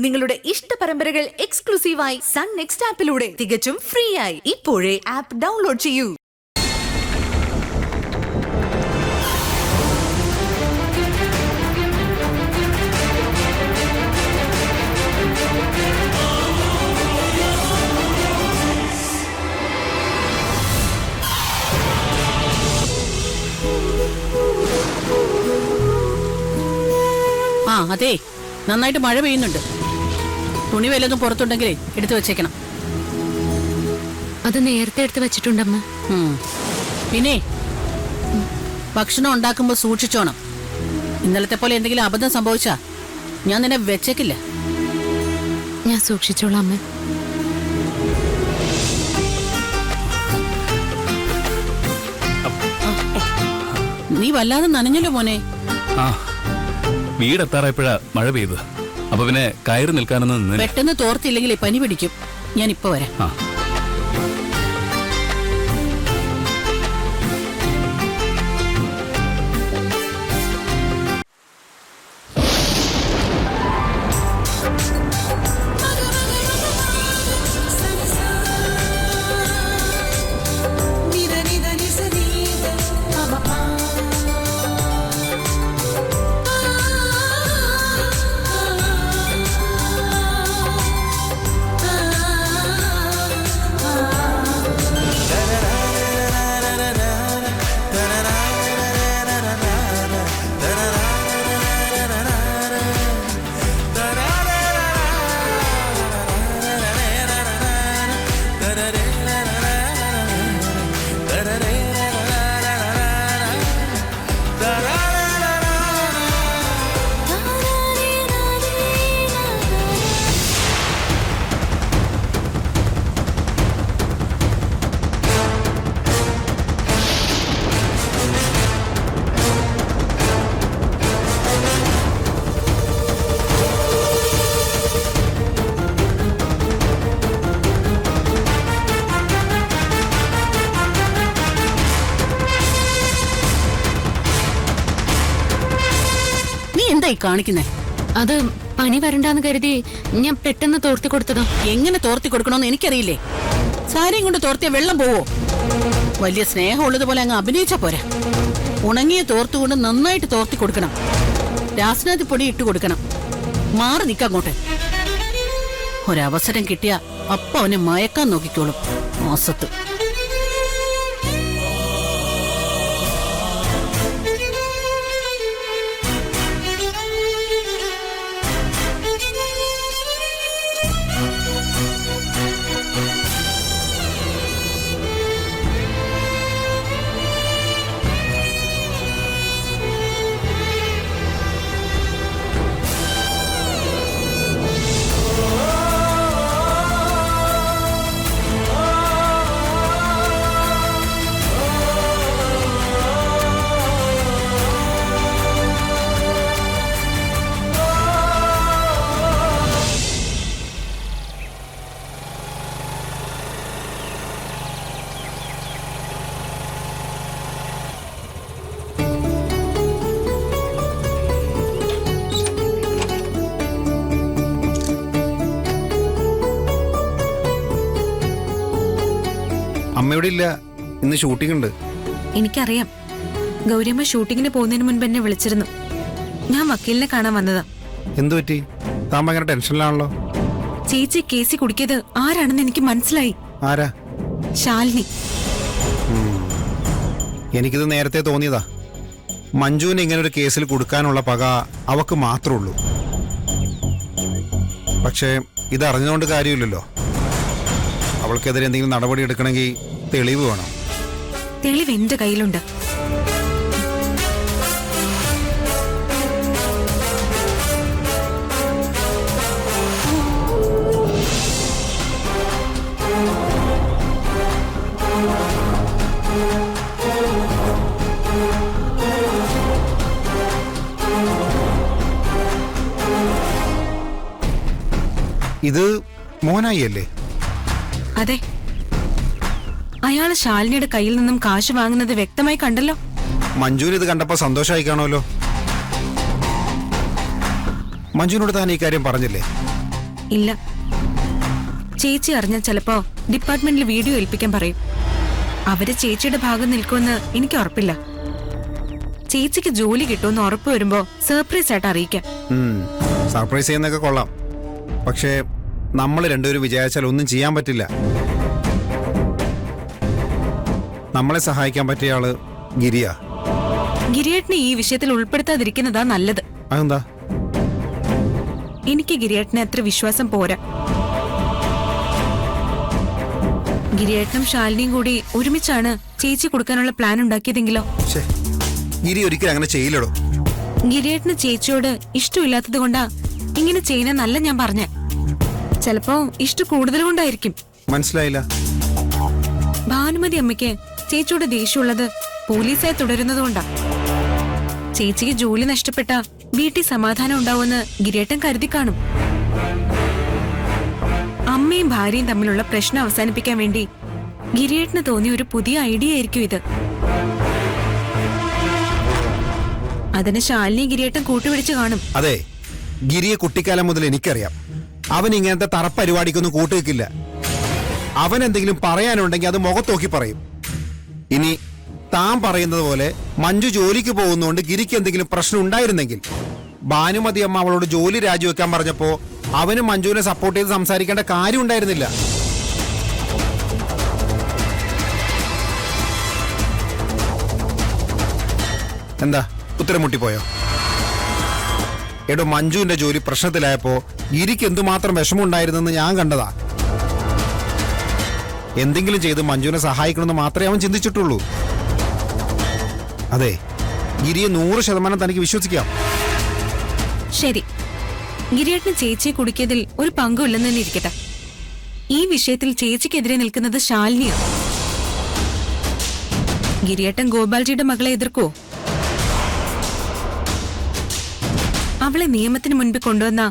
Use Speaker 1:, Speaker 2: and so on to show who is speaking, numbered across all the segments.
Speaker 1: നിങ്ങളുടെ ഇഷ്ട പരമ്പരകൾ എക്സ്ക്ലൂസീവായി സൺ നെക്സ്റ്റ് ആപ്പിലൂടെ തികച്ചും ഫ്രീ ആയി. ഇപ്പോഴേ ആപ്പ് ഡൗൺലോഡ് ചെയ്യൂ.
Speaker 2: അതെ, നന്നായിട്ട് മഴ പെയ്യുന്നുണ്ട്. തുണി വല്ലതും പുറത്തുണ്ടെങ്കിലേ എടുത്തു വെച്ചേക്കണം.
Speaker 3: അത് നേരത്തെ എടുത്ത് വെച്ചിട്ടുണ്ടമ്മ.
Speaker 2: പിന്നെ ഭക്ഷണം ഉണ്ടാക്കുമ്പോ സൂക്ഷിച്ചോണം. ഇന്നലത്തെ പോലെ എന്തെങ്കിലും അബദ്ധം സംഭവിച്ചാ ഞാൻ നിന്നെ വെച്ചേക്കില്ല.
Speaker 3: ഞാൻ സൂക്ഷിച്ചോളാം അമ്മ.
Speaker 2: നീ വല്ലാതെ നനഞ്ഞല്ലോ മോനെ.
Speaker 4: വീടെത്താറായപ്പോഴാ മഴ പെയ്തു. അപ്പൊ പിന്നെ കയറി നിൽക്കാനൊന്നും
Speaker 2: പെട്ടെന്ന് തോർത്തില്ലെങ്കിൽ പനി പിടിക്കും. ഞാൻ ഇപ്പൊ വരാം. എന്തായി കാണിക്കുന്നേ?
Speaker 3: അത് പനി വരണ്ടാന്ന് കരുതി ഞാൻ പെട്ടെന്ന് തോർത്തി കൊടുത്തതാ.
Speaker 2: എങ്ങനെ തോർത്തി കൊടുക്കണമെന്ന് എനിക്കറിയില്ലേ. സാരിയും കൊണ്ട് തോർത്തിയ വെള്ളം പോവോ? വലിയ സ്നേഹമുള്ളതുപോലെ അങ്ങ് അഭിനയിച്ചാ പോരാ. ഉണങ്ങിയ തോർത്തുകൊണ്ട് നന്നായിട്ട് തോർത്തി കൊടുക്കണം. രാസനാഥി പൊടി ഇട്ട് കൊടുക്കണം. മാറി നിൽക്കങ്ങോട്ട്. ഒരവസരം കിട്ടിയ അപ്പ അവനെ മയക്കാൻ നോക്കിക്കോളും. മോസത്ത്.
Speaker 5: അമ്മയുടെ ഇല്ല, ഇന്ന് ഷൂട്ടിംഗ് ഉണ്ട്.
Speaker 6: എനിക്കറിയാം. ഗൗരിയമ്മ ഷൂട്ടിങ്ങിന് പോകുന്നതിന് മുൻപ് എന്നെ വിളിച്ചിരുന്നു. ഞാൻ വക്കീലിനെ കാണാൻ വന്നതാ.
Speaker 5: എന്തു പറ്റി? താൻ ഭയങ്കര ടെൻഷനിലാണല്ലോ.
Speaker 6: ചേച്ചി കേസി കുടിക്കിയത് ആരാണെന്ന് എനിക്ക് മനസ്സിലായി.
Speaker 5: ആരാ?
Speaker 6: ശാലിനി.
Speaker 5: എനിക്കിത് നേരത്തെ തോന്നിയതാ. മഞ്ജുവിന് ഇങ്ങനെ ഒരു കേസിൽ കൊടുക്കാനുള്ള പക അവക്ക് മാത്രമേ ഉള്ളൂ. പക്ഷേ ഇത് അറിഞ്ഞുകൊണ്ട് കാര്യമില്ലല്ലോ. അവൾക്കെതിരെ എന്തെങ്കിലും നടപടി എടുക്കണമെങ്കിൽ തെളിവ് വേണം.
Speaker 6: തെളിവ് എന്റെ കയ്യിലുണ്ട്.
Speaker 5: ഇത് മോനായി അല്ലേ?
Speaker 6: അതെ. അയാള് ശാലിനിയുടെ കയ്യിൽ നിന്നും കാശ് വാങ്ങുന്നത് വ്യക്തമായി കണ്ടല്ലോ.
Speaker 5: മഞ്ജുവിന് ഇത് കണ്ടപ്പോ സന്തോഷമായി കാണുമല്ലോ. മഞ്ജുവിനോട് താൻ ഈ കാര്യം പറഞ്ഞില്ലേ?
Speaker 6: ഇല്ല. ചേച്ചി അറിഞ്ഞാൽ ചിലപ്പോ ഡിപ്പാർട്ട്മെന്റിൽ വീഡിയോ ഏൽപ്പിക്കാൻ പറയും. അവര് ചേച്ചിയുടെ ഭാഗം നിൽക്കുമെന്ന് എനിക്ക് ഉറപ്പില്ല. ചേച്ചിക്ക് ജോലി കിട്ടുമെന്ന് ഉറപ്പ് വരുമ്പോ സർപ്രൈസ് ആയിട്ട് അറിയിക്കാം.
Speaker 5: സർപ്രൈസ് ചെയ്യുന്നൊക്കെ കൊള്ളാം. പക്ഷേ നമ്മൾ രണ്ടുപേരും വിചാരിച്ചാൽ ഒന്നും ചെയ്യാൻ പറ്റില്ല. നമ്മളെ സഹായിക്കാൻ പറ്റിയ ആള് ഗിരിയാ.
Speaker 6: ഗിരിയേട്ടനെ ഈ വിഷയത്തിൽ ഉൾപ്പെടുത്താതിരിക്കുന്നതാ നല്ലത്.
Speaker 5: അതെന്താ?
Speaker 6: എനിക്ക് ഗിരിയേട്ടനെ അത്ര വിശ്വാസം പോരാ. ഗിരിയേട്ടനും ശാലിനിയും കൂടി ഒരുമിച്ചാണ് ചേച്ചി കൊടുക്കാനുള്ള പ്ലാൻ ഉണ്ടാക്കിയതെങ്കിലോ?
Speaker 5: ശ്ശേ, ഗിരി ഒരിക്കലും അങ്ങനെ ചെയ്യില്ലടോ.
Speaker 6: ഗിരിയേട്ടന് ചേച്ചിയോട് ഇഷ്ടമില്ലാത്തത് കൊണ്ടാ ഇങ്ങനെ ചെയ്യുന്നല്ല ഞാൻ പറഞ്ഞ. ചിലപ്പോ ഇഷ്ടം കൂടുതൽ കൊണ്ടായിരിക്കും.
Speaker 5: മനസ്സിലായില്ല.
Speaker 6: ഭാനുമതി അമ്മയ്ക്ക് ചേച്ചിയോട് ദേഷ്യമുള്ളത് പോലീസായി തുടരുന്നതുകൊണ്ടാ. ചേച്ചിക്ക് ജോലി നഷ്ടപ്പെട്ട വീട്ടിൽ സമാധാനം ഉണ്ടാവുമെന്ന് ഗിരിയേട്ടൻ കരുതി കാണും. അമ്മയും ഭാര്യയും തമ്മിലുള്ള പ്രശ്നം അവസാനിപ്പിക്കാൻ വേണ്ടി ഗിരിയേട്ടന് തോന്നിയ ഒരു പുതിയ ഐഡിയ ആയിരിക്കും ഇത്. അതിന് ശാലിനി ഗിരിയേട്ടൻ കൂട്ടുപിടിച്ച് കാണും.
Speaker 5: അതെ, ഗിരിയെ കുട്ടിക്കാലം മുതൽ എനിക്കറിയാം. അവൻ ഇങ്ങനത്തെ തറപ്പരിപാടിക്കൊന്നും കൂട്ടുവെക്കില്ല. അവൻ എന്തെങ്കിലും പറയാനുണ്ടെങ്കിൽ അത് മുഖത്തോക്കി പറയും. ഇനി താൻ പറയുന്നത് പോലെ മഞ്ജു ജോലിക്ക് പോകുന്നതുകൊണ്ട് ഗിരിക്ക് എന്തെങ്കിലും പ്രശ്നം ഉണ്ടായിരുന്നെങ്കിൽ ഭാനുമതി അമ്മ അവളോട് ജോലി രാജിവെക്കാൻ പറഞ്ഞപ്പോ അവന് മഞ്ജുവിനെ സപ്പോർട്ട് ചെയ്ത് സംസാരിക്കേണ്ട കാര്യം ഉണ്ടായിരുന്നില്ല. എന്താ ഉത്തരം മുട്ടിപ്പോയോ? എടോ, മഞ്ജുവിന്റെ ജോലി പ്രശ്നത്തിലായപ്പോ ഗിരിക്ക് എന്തുമാത്രം വിഷമമുണ്ടായിരുന്നെന്ന് ഞാൻ കണ്ടതാ. എന്തെങ്കിലും ചെയ്ത് മഞ്ജുവിനെ സഹായിക്കണമെന്ന് മാത്രമേ അവൻ ചിന്തിച്ചിട്ടുള്ളൂ. അതെ, ഗിരിയെ 100% തനിക്ക് വിശ്വസിക്കാം.
Speaker 6: ശരി, ഗിരിയേട്ടന് ചേച്ചിയെ കുടുക്കിയതിൽ ഒരു പങ്കുമില്ലെന്ന് തന്നെ ഇരിക്കട്ടെ. ഈ വിഷയത്തിൽ ചേച്ചിക്കെതിരെ നിൽക്കുന്നത് ശാലിനിയാണ്. ഗിരിയേട്ടൻ ഗോപാൽജിയുടെ മകളെ എതിർക്കുവോ? അവളെ നിയമത്തിന് മുൻപിൽ കൊണ്ടുവന്ന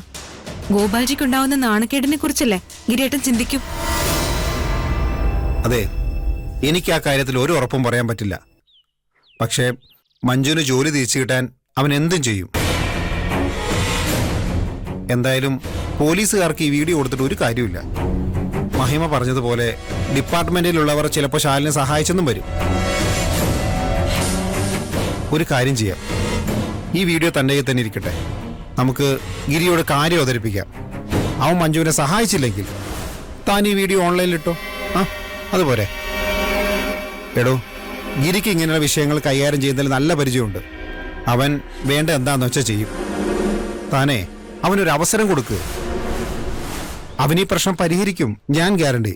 Speaker 6: ഗോപാൽജിക്കുണ്ടാവുന്ന നാണക്കേടിനെ കുറിച്ചല്ലേ ഗിരിയേട്ടൻ ചിന്തിക്കും?
Speaker 5: അതെ, എനിക്ക് ആ കാര്യത്തിൽ ഒരു ഉറപ്പും പറയാൻ പറ്റില്ല. പക്ഷേ മഞ്ജുവിന് ജോലി തിരിച്ചു കിട്ടാൻ അവൻ എന്തും ചെയ്യും. എന്തായാലും പോലീസുകാർക്ക് ഈ വീഡിയോ കൊടുത്തിട്ട് ഒരു കാര്യമില്ല. മഹിമ പറഞ്ഞതുപോലെ ഡിപ്പാർട്ട്മെന്റിലുള്ളവർ ചിലപ്പോൾ ശാലിനെ സഹായിച്ചെന്നും വരും. ഒരു കാര്യം ചെയ്യാം, ഈ വീഡിയോ തൻ്റെ കയ്യിൽ തന്നെ ഇരിക്കട്ടെ. നമുക്ക് ഗിരിയോട് കാര്യം അവതരിപ്പിക്കാം. അവൻ മഞ്ജുവിനെ സഹായിച്ചില്ലെങ്കിൽ താൻ ഈ വീഡിയോ ഓൺലൈനിലിട്ടോ. അതുപോലെ എടോ, ഗിരിക്ക് ഇങ്ങനെയുള്ള വിഷയങ്ങൾ കൈകാര്യം ചെയ്യുന്നതിൽ നല്ല പരിചയമുണ്ട്. അവൻ വേണ്ട എന്താന്ന് വെച്ചാൽ ചെയ്യും. താനേ അവനൊരു അവസരം കൊടുക്കുക. അവൻ ഈ പ്രശ്നം പരിഹരിക്കും, ഞാൻ ഗ്യാരണ്ടി.